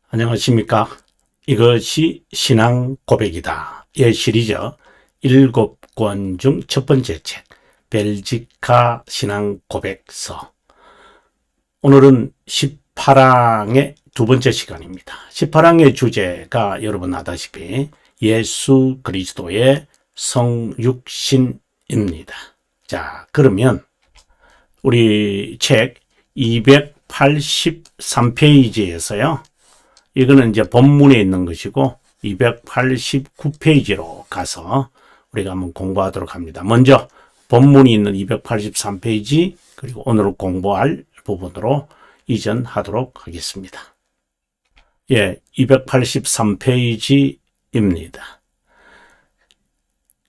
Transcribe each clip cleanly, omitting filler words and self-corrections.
안녕하십니까. 이것이 신앙 고백이다. 예 시리즈 7권 중 첫 번째 책, 벨지카 신앙 고백서. 오늘은 18항의 두 번째 시간입니다. 18항의 주제가 여러분 아다시피 예수 그리스도의 성육신입니다. 자, 그러면 우리 책 283페이지에서요. 이거는 이제 본문에 있는 것이고 289페이지로 가서 우리가 한번 공부하도록 합니다. 먼저 본문이 있는 283페이지 그리고 오늘 공부할 부분으로 이전하도록 하겠습니다. 예, 283페이지입니다.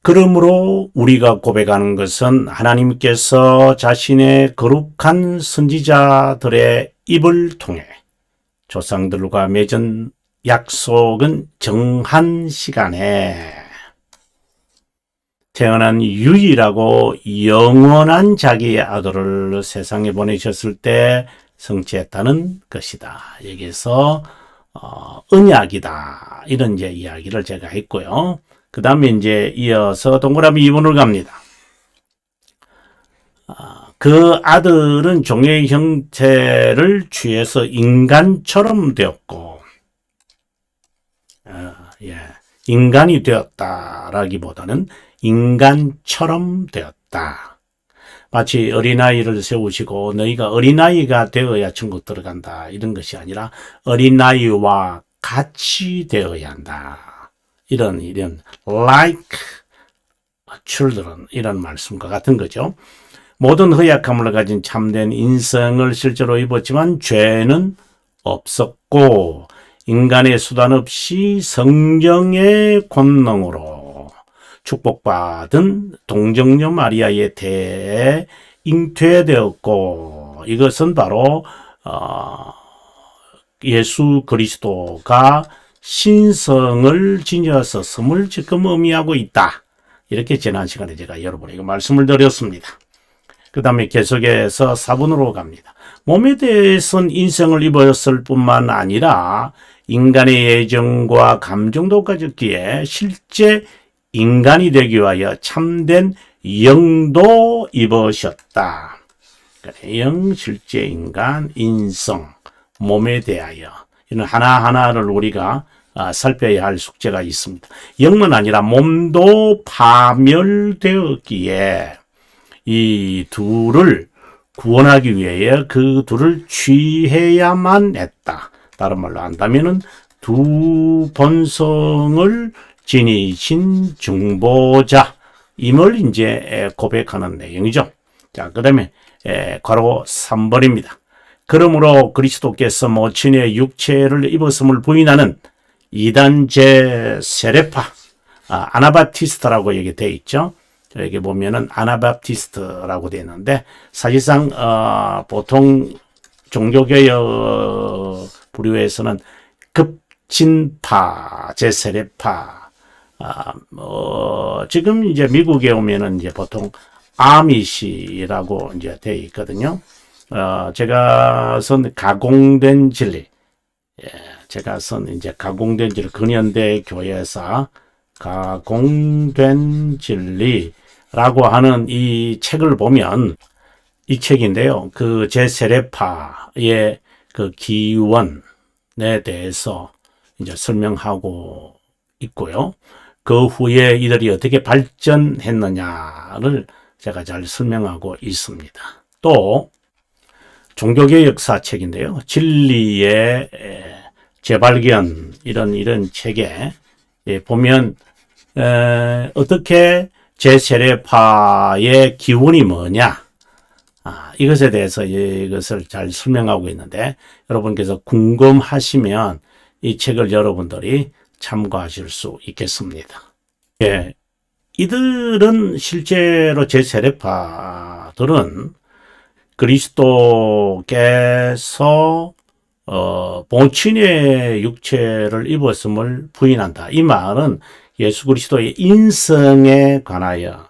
그러므로 우리가 고백하는 것은 하나님께서 자신의 거룩한 선지자들의 입을 통해 조상들과 맺은 약속은 정한 시간에 태어난 유일하고 영원한 자기의 아들을 세상에 보내셨을 때 성취했다는 것이다. 여기서 언약이다. 이런 이제 이야기를 제가 했고요. 그 다음에 이제 이어서 동그라미 2번을 갑니다. 그 아들은 종의 형태를 취해서 인간처럼 되었고, 인간이 되었다라기보다는 인간처럼 되었다. 마치 어린아이를 세우시고 너희가 어린아이가 되어야 천국 들어간다. 이런 것이 아니라 어린아이와 같이 되어야 한다. 이런 like children 이런 말씀과 같은 거죠. 모든 허약함을 가진 참된 인성을 실제로 입었지만 죄는 없었고 인간의 수단 없이 성령의 권능으로 축복받은 동정녀 마리아에 대해 잉태되었고 이것은 바로 예수 그리스도가 신성을 지녔었음을 지금 의미하고 있다. 이렇게 지난 시간에 제가 여러분에게 말씀을 드렸습니다. 그 다음에 계속해서 4번으로 갑니다. 몸에 대해서는 인성을 입었을 뿐만 아니라 인간의 예정과 감정도 가졌기에 실제 인간이 되기 위하여 참된 영도 입으셨다. 영, 실제 인간, 인성, 몸에 대하여 이런 하나하나를 우리가 살펴야 할 숙제가 있습니다. 영만 아니라 몸도 파멸되었기에 이 둘을 구원하기 위해 그 둘을 취해야만 했다. 다른 말로 한다면은 두 본성을 지니신 중보자임을 이제 고백하는 내용이죠. 자, 그 다음에 괄호 3번입니다. 그러므로 그리스도께서 모친의 육체를 입었음을 부인하는 이단제 세례파, 아나바티스트라고 여기 되어 있죠. 여기 보면은 아나바티스트라고 되어 있는데 사실상 보통 종교개혁 부류에서는 급진파, 제세례파, 지금 이제 미국에 오면은 이제 보통 아미시라고 이제 되어 있거든요. 제가 선 가공된 진리, 제가 선 이제 가공된 진리, 근현대 교회사 가공된 진리라고 하는 이 책을 보면 이 책인데요. 그 제세례파의 그 기원에 대해서 이제 설명하고 있고요. 그 후에 이들이 어떻게 발전했느냐를 제가 잘 설명하고 있습니다. 또 종교개혁사 책인데요. 진리의 재발견 이런 책에 보면 어떻게 제세례파의 기원이 뭐냐 이것에 대해서 이것을 잘 설명하고 있는데 여러분께서 궁금하시면 이 책을 여러분들이 참고하실 수 있겠습니다. 예, 이들은 실제로 제세례파들은 그리스도께서 본친의 육체를 입었음을 부인한다. 이 말은 예수 그리스도의 인성에 관하여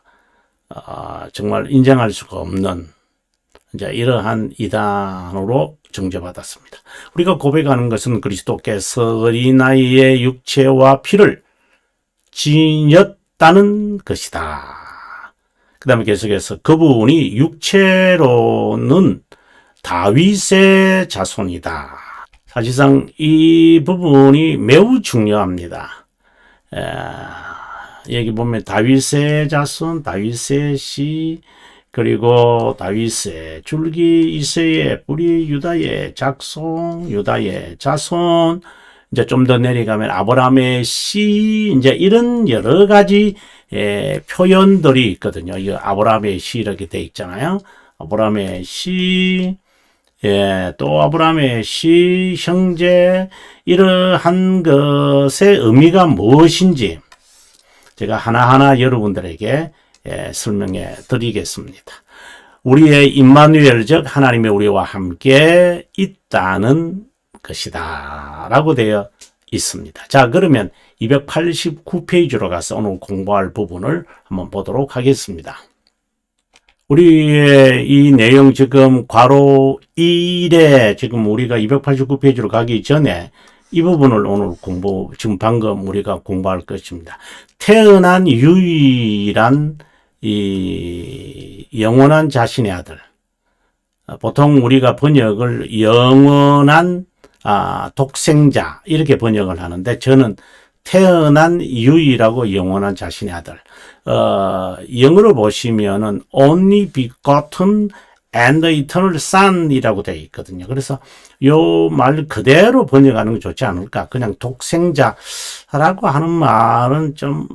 정말 인정할 수가 없는 이제 이러한 이단으로 정죄받았습니다. 우리가 고백하는 것은 그리스도께서 어린아이의 육체와 피를 지녔다는 것이다. 그 다음에 계속해서 그분이 육체로는 다윗의 자손이다. 사실상 이 부분이 매우 중요합니다. 여기 보면 다윗의 자손, 다윗의 씨, 그리고 다윗의 줄기, 이새의 뿌리, 유다의 작손, 유다의 자손, 이제 좀 더 내려가면 아브라함의 씨, 이제 이런 여러 가지 표현들이 있거든요. 이 아브라함의 씨 이렇게 돼 있잖아요. 아브라함의 씨, 또 아브라함의 씨, 형제, 이러한 것의 의미가 무엇인지 제가 하나하나 여러분들에게 설명해 드리겠습니다. 우리의 임마누엘 즉 하나님의 우리와 함께 있다는 것이다 라고 되어 있습니다. 자, 그러면 289페이지로 가서 오늘 공부할 부분을 한번 보도록 하겠습니다. 우리의 이 내용 지금 괄호 1에 지금 우리가 289페이지로 가기 전에 이 부분을 오늘 지금 방금 우리가 공부할 것입니다. 태어난 유일한 이 영원한 자신의 아들. 보통 우리가 번역을 영원한 독생자 이렇게 번역을 하는데 저는 태어난 유일하고 영원한 자신의 아들. 영어로 보시면은 only begotten and eternal son이라고 되어 있거든요. 그래서 요 말 그대로 번역하는 게 좋지 않을까? 그냥 독생자라고 하는 말은 좀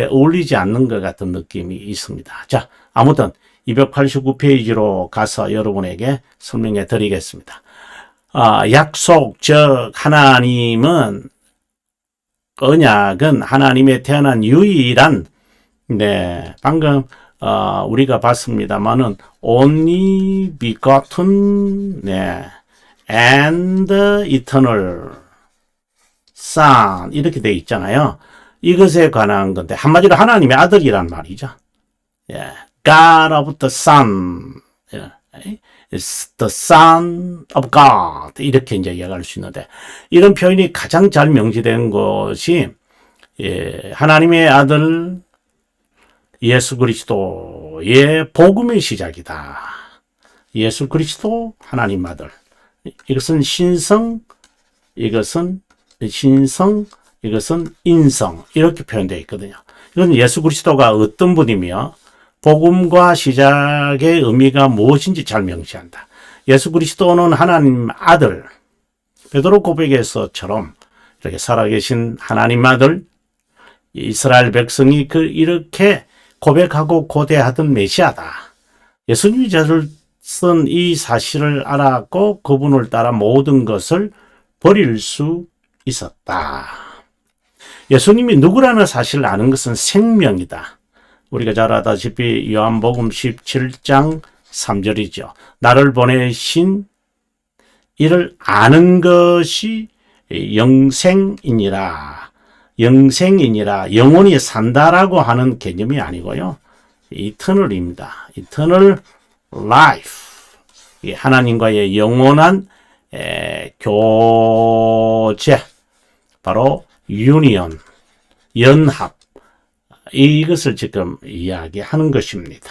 어울리지 않는 것 같은 느낌이 있습니다. 자, 아무튼 289페이지로 가서 여러분에게 설명해 드리겠습니다. 약속, 즉 하나님은 언약은 하나님의 태어난 유일한 방금 우리가 봤습니다만은 only begotten and eternal son 이렇게 돼 있잖아요. 이것에 관한 건데 한마디로 하나님의 아들이란 말이죠. God of the Son, is the Son of God 이렇게 이제 이야기할 수 있는데 이런 표현이 가장 잘 명시된 것이 하나님의 아들 예수 그리스도의 복음의 시작이다. 예수 그리스도 하나님 아들. 이것은 신성, 이것은 인성 이렇게 표현되어 있거든요. 이건 예수 그리스도가 어떤 분이며 복음과 시작의 의미가 무엇인지 잘 명시한다. 예수 그리스도는 하나님 아들, 베드로 고백에서처럼 이렇게 살아계신 하나님 아들, 이스라엘 백성이 이렇게 고백하고 고대하던 메시아다. 예수님이 저를 쓴 이 사실을 알았고 그분을 따라 모든 것을 버릴 수 있었다. 예수님이 누구라는 사실을 아는 것은 생명이다. 우리가 잘 아다시피 요한복음 17장 3절이죠. 나를 보내신 이를 아는 것이 영생이니라. 영원히 산다라고 하는 개념이 아니고요. 이터널입니다. 이터널 라이프. 하나님과의 영원한 교제. 바로 유니언, 연합. 이것을 지금 이야기하는 것입니다.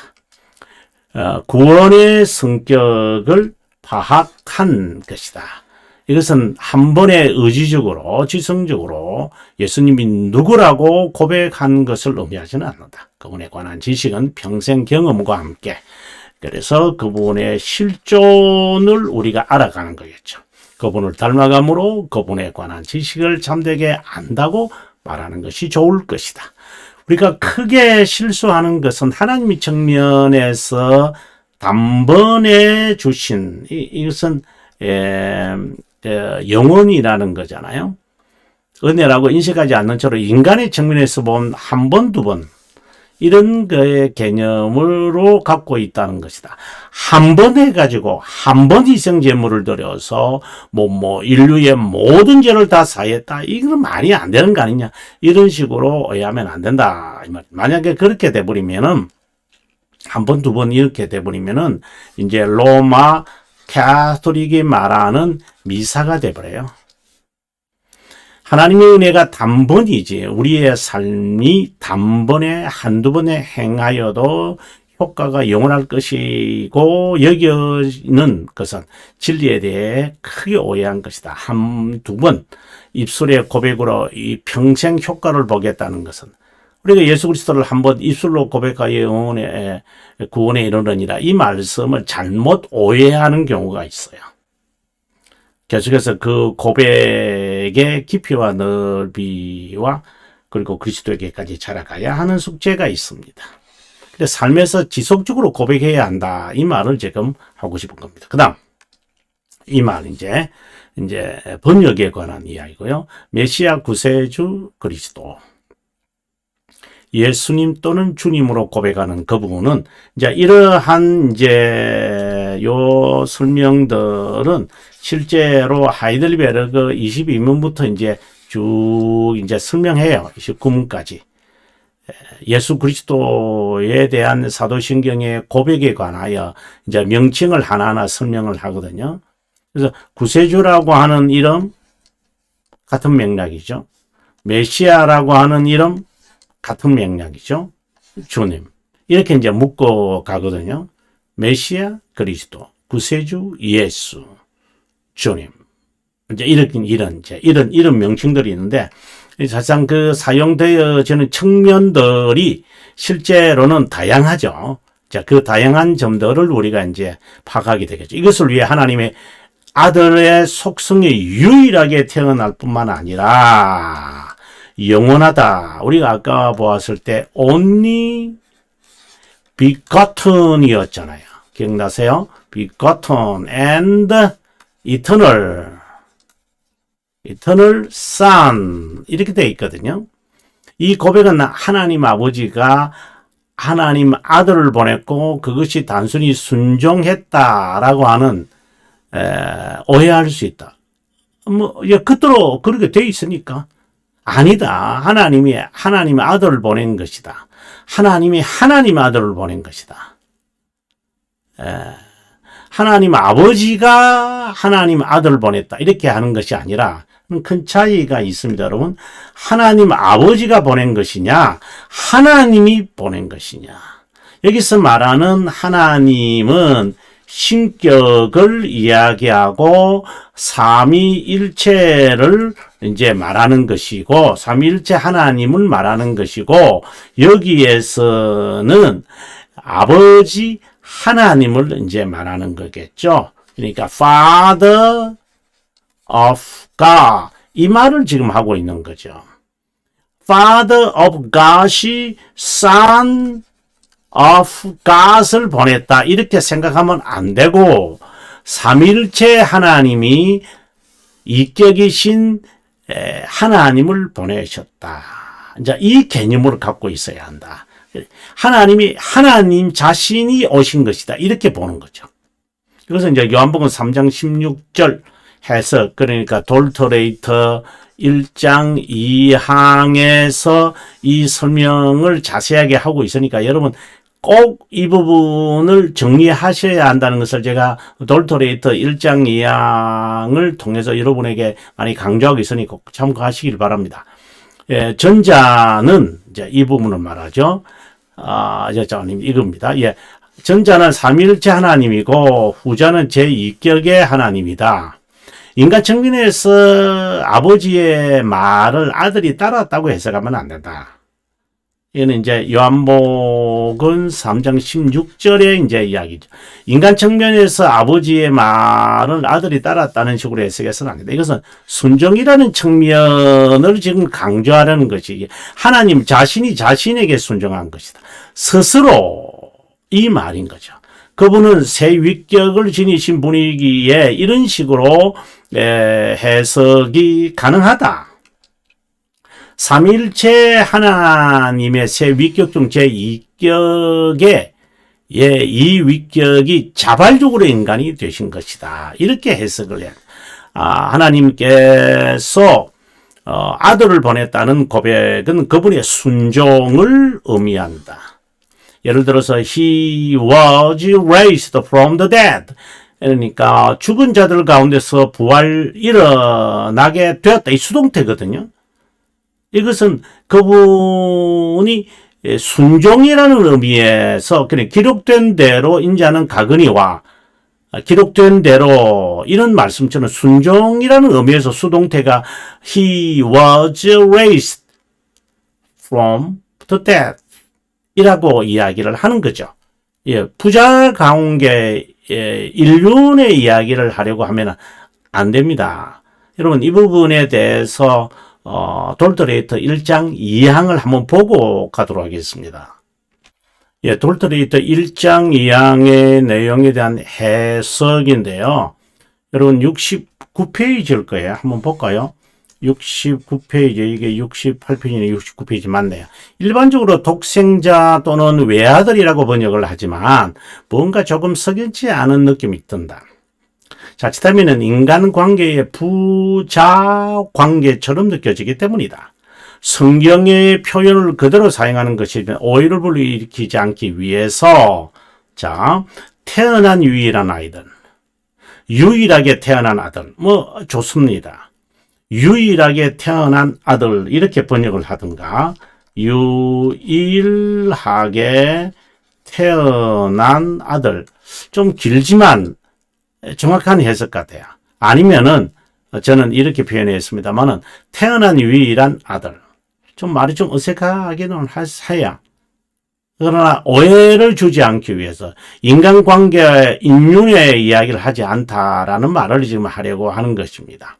구원의 성격을 파악한 것이다. 이것은 한 번에 의지적으로 지성적으로 예수님이 누구라고 고백한 것을 의미하지는 않는다. 그분에 관한 지식은 평생 경험과 함께 그래서 그분의 실존을 우리가 알아가는 거겠죠. 그분을 닮아감으로 그분에 관한 지식을 참되게 안다고 말하는 것이 좋을 것이다. 우리가 크게 실수하는 것은 하나님의 측면에서 단번에 주신 이것은 영원이라는 거잖아요. 은혜라고 인식하지 않는 채로 인간의 측면에서 보면 한 번, 두 번 이런 거의 개념으로 갖고 있다는 것이다. 한 번 해가지고 한 번 희생제물을 드려서 인류의 모든 죄를 다 사했다. 이건 말이 안 되는 거 아니냐. 이런 식으로 오해하면 안 된다. 만약에 그렇게 돼버리면은 한 번, 두 번 이렇게 돼버리면은 이제 로마 가톨릭이 말하는 미사가 돼버려요. 하나님의 은혜가 단번이지 우리의 삶이 단번에 한두 번에 행하여도 효과가 영원할 것이고 여기는 것은 진리에 대해 크게 오해한 것이다. 한두 번 입술의 고백으로 이 평생 효과를 보겠다는 것은 우리가 예수 그리스도를 한번 입술로 고백하여 영혼의 구원에 이르느니라 이 말씀을 잘못 오해하는 경우가 있어요. 계속해서 그 고백의 깊이와 넓이와 그리고 그리스도에게까지 자라가야 하는 숙제가 있습니다. 근데 삶에서 지속적으로 고백해야 한다. 이 말을 지금 하고 싶은 겁니다. 그 다음, 이 말 이제 번역에 관한 이야기고요. 메시아 구세주 그리스도. 예수님 또는 주님으로 고백하는 그 부분은 이제 이러한 요 설명들은 실제로 하이델베르그 22문부터 쭉 설명해요. 29문까지. 예수 그리스도에 대한 사도신경의 고백에 관하여 명칭을 하나하나 설명을 하거든요. 그래서 구세주라고 하는 이름 같은 맥락이죠. 메시아라고 하는 이름 같은 맥락이죠. 주님. 이렇게 묶어 가거든요. 메시아 그리스도, 구세주 예수, 주님. 이런 명칭들이 있는데 사실상 그 사용되어지는 측면들이 실제로는 다양하죠. 자, 그 다양한 점들을 우리가 파악하게 되겠죠. 이것을 위해 하나님의 아들의 속성이 유일하게 태어날 뿐만 아니라 영원하다. 우리가 아까 보았을 때 only begotten이었잖아요. 기억나세요? begotten and eternal Son 이렇게 되어 있거든요. 이 고백은 하나님 아버지가 하나님 아들을 보냈고 그것이 단순히 순종했다라고 하는 오해할 수 있다. 그대로 그렇게 되어 있으니까 아니다. 하나님이 하나님의 아들을 보낸 것이다. 하나님이 하나님 아들을 보낸 것이다. 하나님 아버지가 하나님 아들을 보냈다. 이렇게 하는 것이 아니라 큰 차이가 있습니다, 여러분. 하나님 아버지가 보낸 것이냐, 하나님이 보낸 것이냐. 여기서 말하는 하나님은 신격을 이야기하고 삼위일체를 말하는 것이고, 삼위일체 하나님을 말하는 것이고, 여기에서는 아버지 하나님을 말하는 거겠죠. 그러니까 Father of God 이 말을 지금 하고 있는 거죠. Father of God이 Son of God을 보냈다 이렇게 생각하면 안 되고 삼일체 하나님이 이격이신 하나님을 보내셨다. 이제 이 개념을 갖고 있어야 한다. 하나님이 하나님 자신이 오신 것이다. 이렇게 보는 거죠. 그래서 요한복음 3장 16절 해석, 그러니까 돌터레이터 1장 2항에서 이 설명을 자세하게 하고 있으니까 여러분 꼭 이 부분을 정리하셔야 한다는 것을 제가 돌터레이터 1장 2항을 통해서 여러분에게 많이 강조하고 있으니 꼭 참고하시길 바랍니다. 전자는 이 부분을 말하죠. 이겁니다. 전자는 삼위일체 하나님이고 후자는 제2격의 하나님이다. 인간 측면에서 아버지의 말을 아들이 따랐다고 해석하면 안 된다. 이는 요한복음 3장 16절의 이야기죠. 인간 측면에서 아버지의 말을 아들이 따랐다는 식으로 해석해서는 안 된다. 이것은 순종이라는 측면을 지금 강조하려는 것이 하나님 자신이 자신에게 순종한 것이다. 스스로 이 말인 거죠. 그분은 새 위격을 지니신 분이기에 이런 식으로 해석이 가능하다. 삼일체 하나님의 새 위격 중 제2격의 이 위격이 자발적으로 인간이 되신 것이다. 이렇게 해석을 해요. 하나님께서 아들을 보냈다는 고백은 그분의 순종을 의미한다. 예를 들어서 He was raised from the dead. 그러니까 죽은 자들 가운데서 부활 일어나게 되었다. 이 수동태거든요. 이것은 그분이 순종이라는 의미에서 그냥 기록된 대로 인자는 가거니와 기록된 대로 이런 말씀처럼 순종이라는 의미에서 수동태가 He was raised from the dead 이라고 이야기를 하는 거죠. 예, 부자 가운데 인륜의 이야기를 하려고 하면 안 됩니다. 여러분 이 부분에 대해서 돌트레이터 1장 2항을 한번 보고 가도록 하겠습니다. 예, 돌트레이터 1장 2항의 내용에 대한 해석인데요. 여러분 69페이지일 거예요. 한번 볼까요? 69페이지, 이게 68페이지네, 69페이지 맞네요. 일반적으로 독생자 또는 외아들이라고 번역을 하지만 뭔가 조금 석연치 않은 느낌이 든다. 자칫하면 인간관계의 부자 관계처럼 느껴지기 때문이다. 성경의 표현을 그대로 사용하는 것이 오해를 불러일으키지 않기 위해서 자, 태어난 유일한 아이들, 유일하게 태어난 아들, 뭐 좋습니다. 유일하게 태어난 아들 이렇게 번역을 하든가 유일하게 태어난 아들 좀 길지만 정확한 해석 같아요. 아니면은 저는 이렇게 표현했습니다만은 태어난 유일한 아들 좀 말이 좀 어색하기는 하야. 그러나 오해를 주지 않기 위해서 인간관계 인륜의 이야기를 하지 않다라는 말을 지금 하려고 하는 것입니다.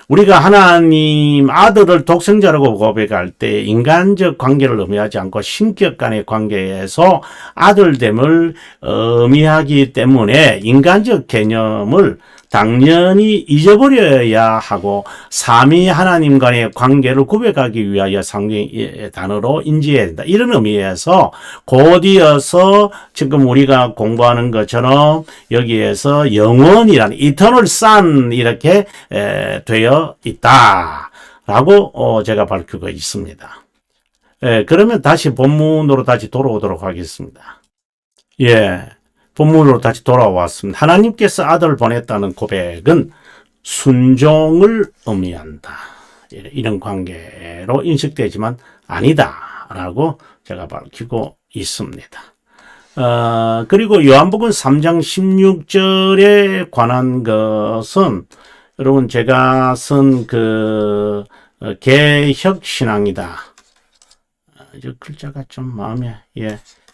우리가 하나님 아들을 독생자라고 고백할 때 인간적 관계를 의미하지 않고 신격 간의 관계에서 아들됨을 의미하기 때문에 인간적 개념을 당연히 잊어버려야 하고 삼위 하나님 간의 관계를 구별하기 위하여 상징의 단어로 인지해야 된다. 이런 의미에서 곧이어서 지금 우리가 공부하는 것처럼 여기에서 영원이라는 eternal son 이렇게 되어 있다라고 제가 밝히고 있습니다. 그러면 다시 본문으로 다시 돌아오도록 하겠습니다. 예. 본문으로 다시 돌아왔습니다. 하나님께서 아들을 보냈다는 고백은 순종을 의미한다. 이런 관계로 인식되지만 아니다라고 제가 밝히고 있습니다. 그리고 요한복음 3장 16절에 관한 것은 여러분 제가 쓴 그 개혁신앙이다. 이 글자가 좀 마음에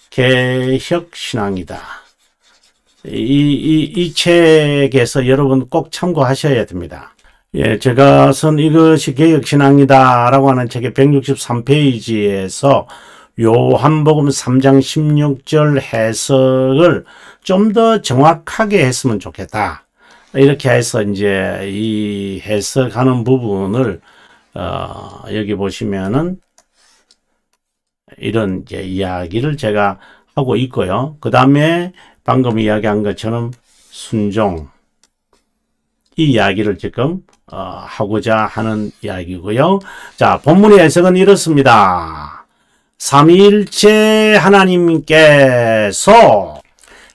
개혁신앙이다. 이 책에서 여러분 꼭 참고하셔야 됩니다. 예, 제가 쓴 이것이 개혁신앙이다 라고 하는 책의 163페이지에서 요한복음 3장 16절 해석을 좀 더 정확하게 했으면 좋겠다. 이렇게 해서 이제 이 해석하는 부분을 여기 보시면은 이런 이제 이야기를 제가 하고 있고요. 그 다음에 방금 이야기한 것처럼 순종 이 이야기를 지금 하고자 하는 이야기고요. 자, 본문의 해석은 이렇습니다. 삼위일체 하나님께서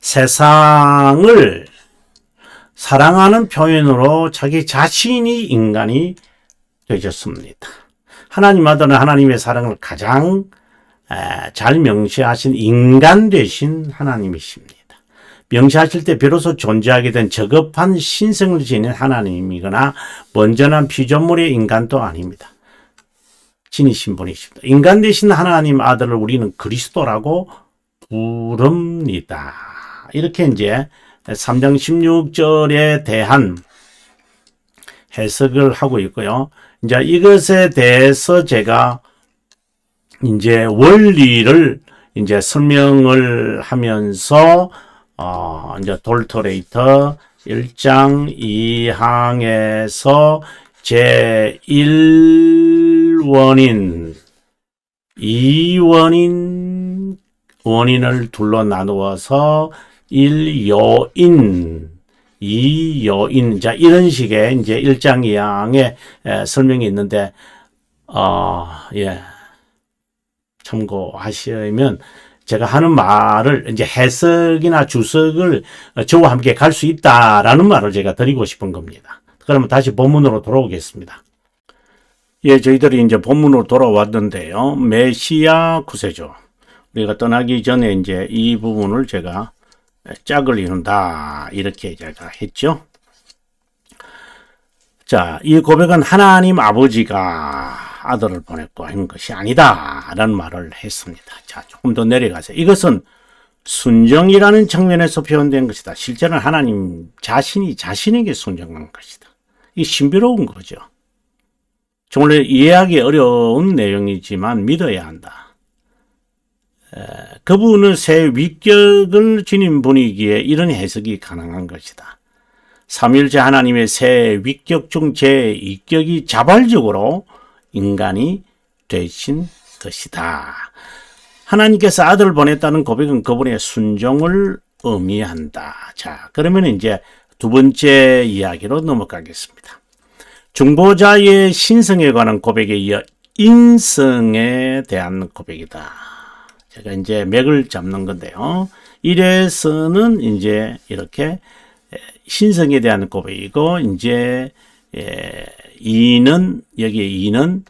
세상을 사랑하는 표현으로 자기 자신이 인간이 되셨습니다. 하나님 아들은 하나님의 사랑을 가장 잘 명시하신 인간 되신 하나님이십니다. 명시하실 때 비로소 존재하게 된 저급한 신성을 지닌 하나님이거나 먼저난 피조물의 인간도 아닙니다. 지니신 분이십니다. 인간 되신 하나님 아들을 우리는 그리스도라고 부릅니다. 이렇게 이제 3장 16절에 대한 해석을 하고 있고요. 이제 이것에 대해서 제가 이제 원리를 이제 설명을 하면서 이제 돌토레이터 1장 2항에서 제1원인, 2원인, 원인을 둘로 나누어서 1요인, 2요인, 자, 이런 식의 이제 1장 2항에 설명이 있는데, 예. 참고하시면 제가 하는 말을 이제 해석이나 주석을 저와 함께 갈 수 있다라는 말을 제가 드리고 싶은 겁니다. 그러면 다시 본문으로 돌아오겠습니다. 예, 저희들이 이제 본문으로 돌아왔는데요. 메시아 구세주. 우리가 떠나기 전에 이제 이 부분을 제가 짝을 이룬다. 이렇게 제가 했죠. 자, 이 고백은 하나님 아버지가 아들을 보냈고 한 것이 아니다. 라는 말을 했습니다. 자, 조금 더 내려가세요. 이것은 순정이라는 측면에서 표현된 것이다. 실제는 하나님 자신이 자신에게 순정한 것이다. 이 신비로운 거죠. 정말 이해하기 어려운 내용이지만 믿어야 한다. 그분은 새 위격을 지닌 분이기에 이런 해석이 가능한 것이다. 삼위일체 하나님의 새 위격 중 제2격이 자발적으로 인간이 되신 것이다. 하나님께서 아들을 보냈다는 고백은 그분의 순종을 의미한다. 자, 그러면 이제 두 번째 이야기로 넘어가겠습니다. 중보자의 신성에 관한 고백에 이어 인성에 대한 고백이다. 제가 이제 맥을 잡는 건데요. 1에서는 이제 이렇게 신성에 대한 고백이고, 이제 2는, 여기에 2는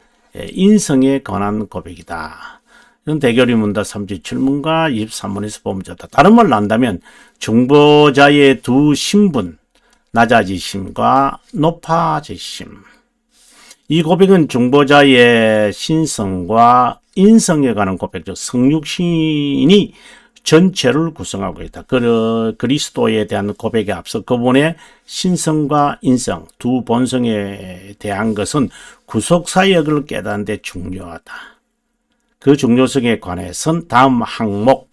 인성에 관한 고백이다. 이건 대결의문다 37문과 23문에서 보면 좋다. 다른 말로 한다면 중보자의 두 신분, 낮아지심과 높아지심. 이 고백은 중보자의 신성과 인성에 관한 고백이죠. 성육신이 전체를 구성하고 있다. 그리스도에 대한 고백에 앞서 그분의 신성과 인성, 두 본성에 대한 것은 구속사역을 깨닫는 데 중요하다. 그 중요성에 관해서는 다음 항목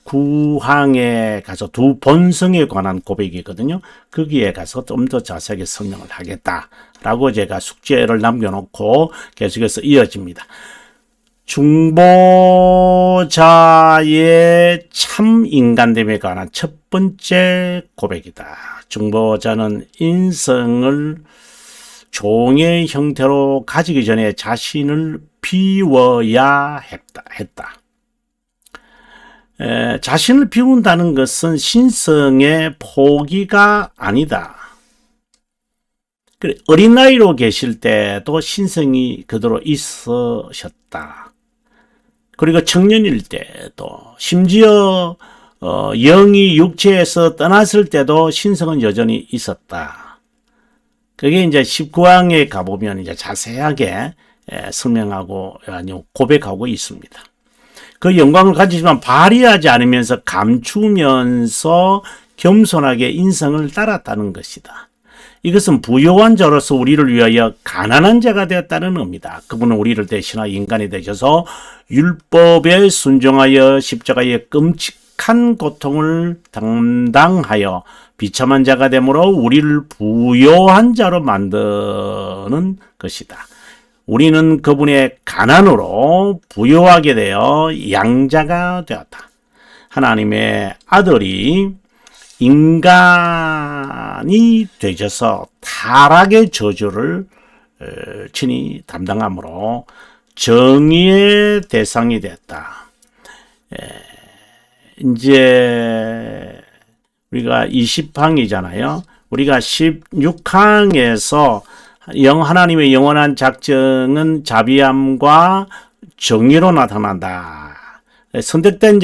19항에 가서 두 본성에 관한 고백이거든요. 거기에 가서 좀 더 자세하게 설명을 하겠다라고 제가 숙제를 남겨놓고 계속해서 이어집니다. 중보자의 참 인간됨에 관한 첫 번째 고백이다. 중보자는 인성을 종의 형태로 가지기 전에 자신을 비워야 했다. 자신을 비운다는 것은 신성의 포기가 아니다. 어린 나이로 계실 때도 신성이 그대로 있으셨다. 그리고 청년일 때도, 심지어 영이 육체에서 떠났을 때도 신성은 여전히 있었다. 그게 이제 19항에 가보면 이제 자세하게 설명하고 고백하고 있습니다. 그 영광을 가지지만 발휘하지 않으면서 감추면서 겸손하게 인성을 따랐다는 것이다. 이것은 부요한 자로서 우리를 위하여 가난한 자가 되었다는 의미다. 그분은 우리를 대신하여 인간이 되셔서 율법에 순종하여 십자가의 끔찍한 고통을 담당하여 비참한 자가 되므로 우리를 부요한 자로 만드는 것이다. 우리는 그분의 가난으로 부요하게 되어 양자가 되었다. 하나님의 아들이 인간이 되셔서 타락의 저주를 친히 담당함으로 정의의 대상이 됐다. 이제 우리가 20항이잖아요. 우리가 16항에서 하나님의 영원한 작정은 자비함과 정의로 나타난다. 선택된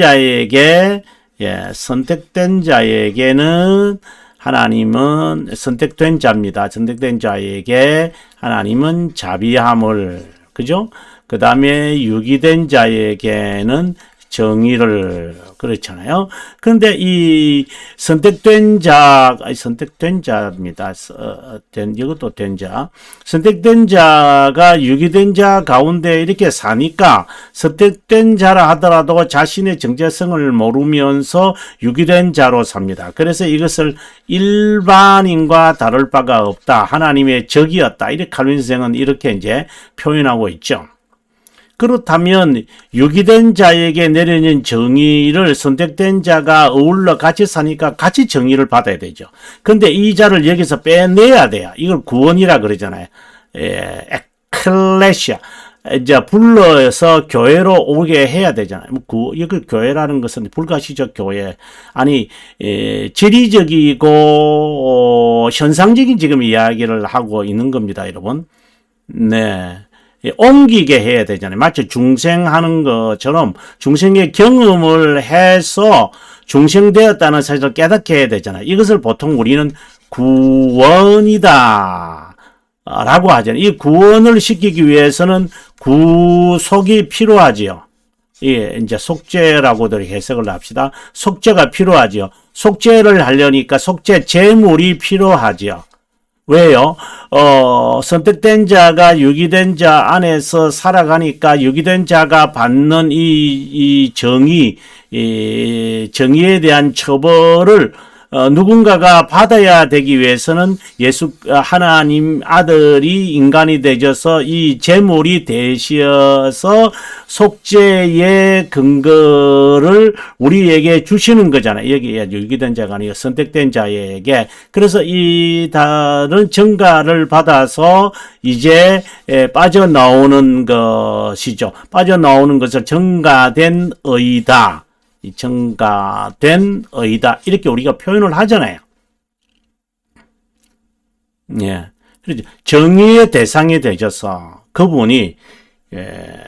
자에게는 하나님은 선택된 자입니다. 선택된 자에게 하나님은 자비함을, 그죠? 그 다음에 유기된 자에게는 정의를, 그렇잖아요. 그런데 이 선택된 자입니다. 이것도 된 자. 선택된 자가 유기된 자 가운데 이렇게 사니까 선택된 자라 하더라도 자신의 정체성을 모르면서 유기된 자로 삽니다. 그래서 이것을 일반인과 다를 바가 없다. 하나님의 적이었다. 이렇게 칼빈 선생은 이렇게 이제 표현하고 있죠. 그렇다면 유기된 자에게 내려진 정의를 선택된 자가 어울러 같이 사니까 같이 정의를 받아야 되죠. 근데 이 자를 여기서 빼내야 돼요. 이걸 구원이라 그러잖아요. 에클레시아. 이제 불러서 교회로 오게 해야 되잖아요. 이걸 교회라는 것은 불가시적 교회. 아니, 지리적이고, 현상적인 지금 이야기를 하고 있는 겁니다, 여러분. 네. 옮기게 해야 되잖아요. 마치 중생하는 것처럼 중생의 경험을 해서 중생되었다는 사실을 깨닫게 해야 되잖아요. 이것을 보통 우리는 구원이다 라고 하잖아요. 이 구원을 시키기 위해서는 구속이 필요하지요. 예, 이제 속죄라고들 해석을 합시다. 속죄가 필요하지요. 속죄를 하려니까 속죄 제물이 필요하지요. 왜요? 선택된 자가 유기된 자 안에서 살아가니까 유기된 자가 받는 이 정의에 대한 처벌을 누군가가 받아야 되기 위해서는 하나님 아들이 인간이 되셔서 이 제물이 되셔서 속죄의 근거를 우리에게 주시는 거잖아요. 여기에 유기된 자가 아니고 선택된 자에게. 그래서 이 다른 정가를 받아서 이제 빠져나오는 것이죠. 빠져나오는 것을 정가된 의다. 이 정가된 의다 이렇게 우리가 표현을 하잖아요. 예, 그렇죠. 정의의 대상이 되셔서 그분이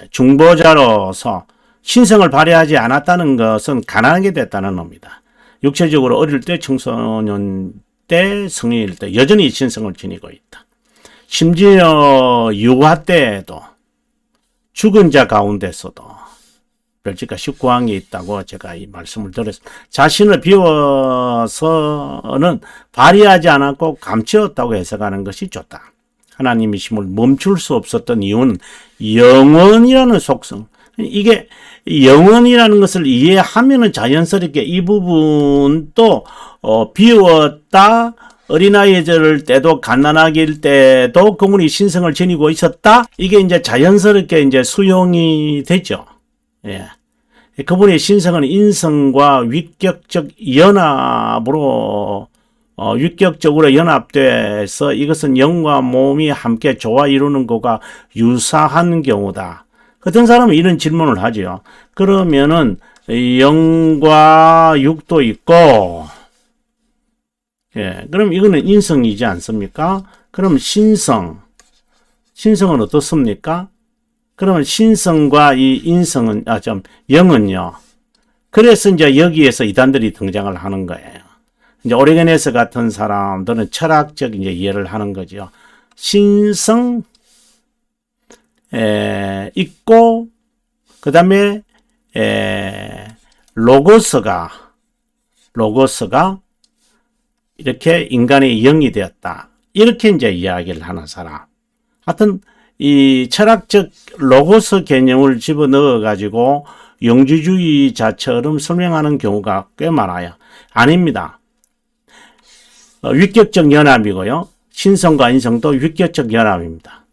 중보자로서 신성을 발휘하지 않았다는 것은 가난하게 됐다는 겁니다. 육체적으로 어릴 때, 청소년 때, 성인일 때 여전히 신성을 지니고 있다. 심지어 유아 때에도 죽은 자 가운데서도 별지가 19항에 있다고 제가 이 말씀을 드렸습니다. 자신을 비워서는 발휘하지 않았고 감추었다고 해석하는 것이 좋다. 하나님의 힘을 멈출 수 없었던 이유는 영원이라는 속성. 이게 영원이라는 것을 이해하면은 자연스럽게 이 부분도 비웠다. 어린아이들 때도 갓난아기일 때도 그분이 신성을 지니고 있었다. 이게 이제 자연스럽게 이제 수용이 되죠. 예. 그분의 신성은 인성과 위격적 연합으로 위격적으로 연합돼서 이것은 영과 몸이 함께 조화 이루는 것과 유사한 경우다. 어떤 사람은 이런 질문을 하죠. 그러면은 영과 육도 있고, 예, 그럼 이거는 인성이지 않습니까? 그럼 신성은 어떻습니까? 그러면 신성과 이 인성은, 영은요. 그래서 이제 여기에서 이단들이 등장을 하는 거예요. 이제 오리게네스 같은 사람들은 철학적 이제 이해를 하는 거죠. 신성, 있고, 그 다음에, 로고스가 이렇게 인간의 영이 되었다. 이렇게 이제 이야기를 하는 사람. 하여튼, 이 철학적 로고스 개념을 집어넣어 가지고 영지주의자처럼 설명하는 경우가 꽤 많아요. 아닙니다. 위격적 연합이고요. 신성과 인성도 위격적 연합입니다.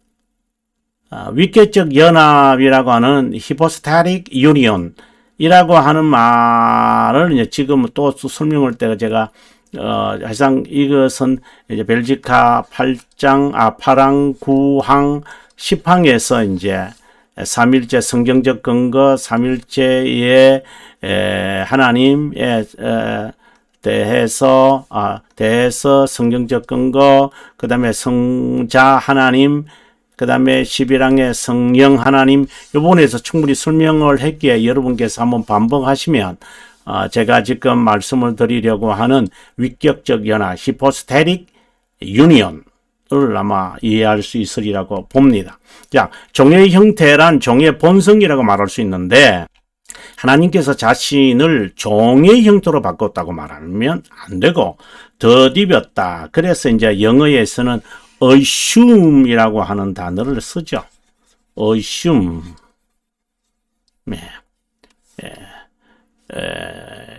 위격적 연합이라고 하는 히포스타틱 유니온이라고 하는 말을 이제 지금 또 설명할 때 제가 사실상 이것은 이제 벨지카 8항 9항 10항에서 이제 삼일째 성경적 근거, 삼일째의 하나님에 대해서 성경적 근거, 그 다음에 성자 하나님, 그 다음에 11항의 성령 하나님, 이 부분에서 충분히 설명을 했기에 여러분께서 한번 반복하시면 제가 지금 말씀을 드리려고 하는 위격적 연합, 히포스테릭 유니온 을 아마 이해할 수 있으리라고 봅니다. 자, 종의 형태란 종의 본성이라고 말할 수 있는데 하나님께서 자신을 종의 형태로 바꿨다고 말하면 안 되고 덧입었다. 그래서 이제 영어에서는 assume이라고 하는 단어를 쓰죠. assume.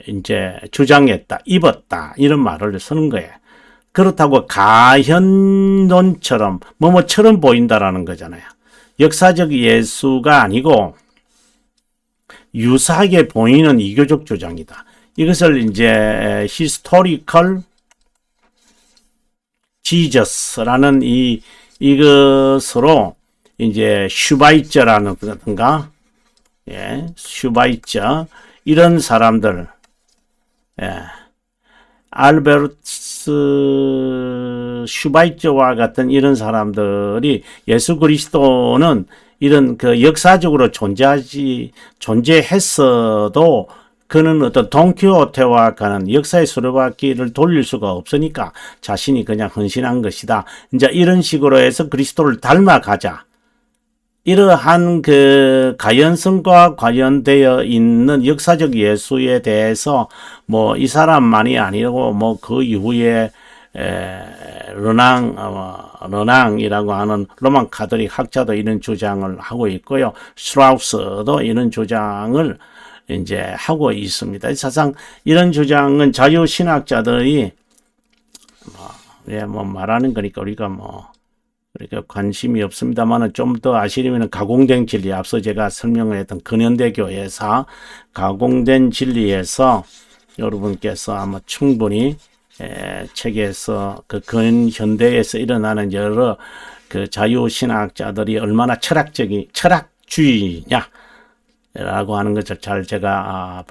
이제 주장했다, 입었다 이런 말을 쓰는 거예요. 그렇다고 가현론처럼 뭐뭐처럼 보인다라는 거잖아요. 역사적 예수가 아니고 유사하게 보이는 이교적 주장이다. 이것을 이제 historical Jesus라는 이것으로 이제 슈바이처라든가, 예, 슈바이처, 이런 사람들, 예, 알베르트 슈바이처와 같은 이런 사람들이 예수 그리스도는 이런 그 역사적으로 존재했어도 그는 어떤 돈키호테와 가는 역사의 수레바퀴를 돌릴 수가 없으니까 자신이 그냥 헌신한 것이다. 이제 이런 식으로 해서 그리스도를 닮아가자. 이러한 그 가연성과 관련되어 있는 역사적 예수에 대해서 뭐 이 사람만이 아니고 뭐 그 이후에 르낭이라고 하는 로만 카톨릭 학자도 이런 주장을 하고 있고요. 슈트라우스도 이런 주장을 이제 하고 있습니다. 사상 이런 주장은 자유신학자들이 뭐 말하는 거니까 우리가 뭐 그러니까 관심이 없습니다만은 좀 더 아시려면 가공된 진리, 앞서 제가 설명을 했던 근현대교회사 가공된 진리에서 여러분께서 아마 충분히 책에서 그 근현대에서 일어나는 여러 그 자유신학자들이 얼마나 철학주의냐 라고 하는 것을 잘 제가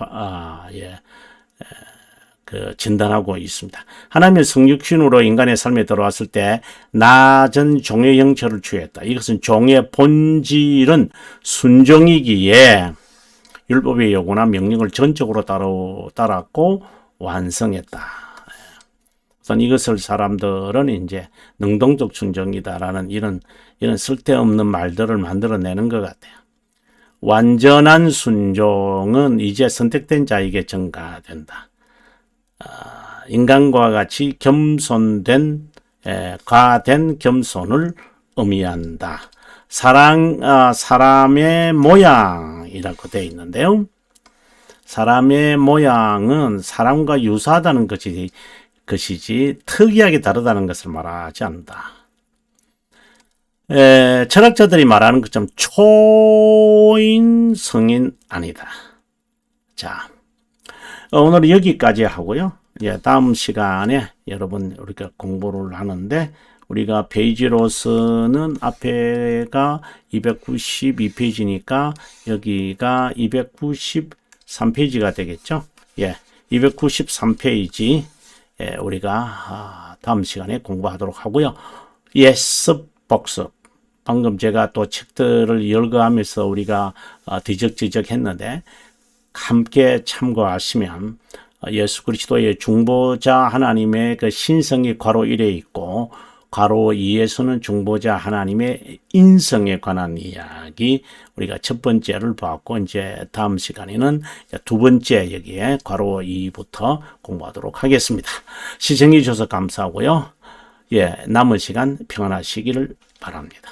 그 진단하고 있습니다. 하나님의 성육신으로 인간의 삶에 들어왔을 때 낮은 종의 형체를 취했다. 이것은 종의 본질은 순종이기에 율법의 요구나 명령을 전적으로 따랐고 완성했다. 우선 이것을 사람들은 이제 능동적 순종이다라는 이런 쓸데없는 말들을 만들어내는 것 같아요. 완전한 순종은 이제 선택된 자에게 전가된다. 인간과 같이 겸손된 과된 겸손을 의미한다. 사람의 모양이라고 되어 있는데요. 사람의 모양은 사람과 유사하다는 것이지 특이하게 다르다는 것을 말하지 않는다. 철학자들이 말하는 것처럼 초인 성인 아니다. 자, 오늘은 여기까지 하고요. 다음 시간에 여러분 우리가 공부를 하는데 우리가 페이지로서는 앞에가 292페이지니까 여기가 293페이지가 되겠죠. 293페이지 우리가 다음 시간에 공부하도록 하고요. 예습 복습. 방금 제가 또 책들을 열거하면서 우리가 뒤적지적 했는데 함께 참고하시면 예수 그리스도의 중보자 하나님의 그 신성이 괄호 1에 있고 괄호 2에서는 중보자 하나님의 인성에 관한 이야기 우리가 첫 번째를 봤고 이제 다음 시간에는 두 번째 여기에 괄호 2부터 공부하도록 하겠습니다. 시청해 주셔서 감사하고요. 남은 시간 평안하시기를 바랍니다.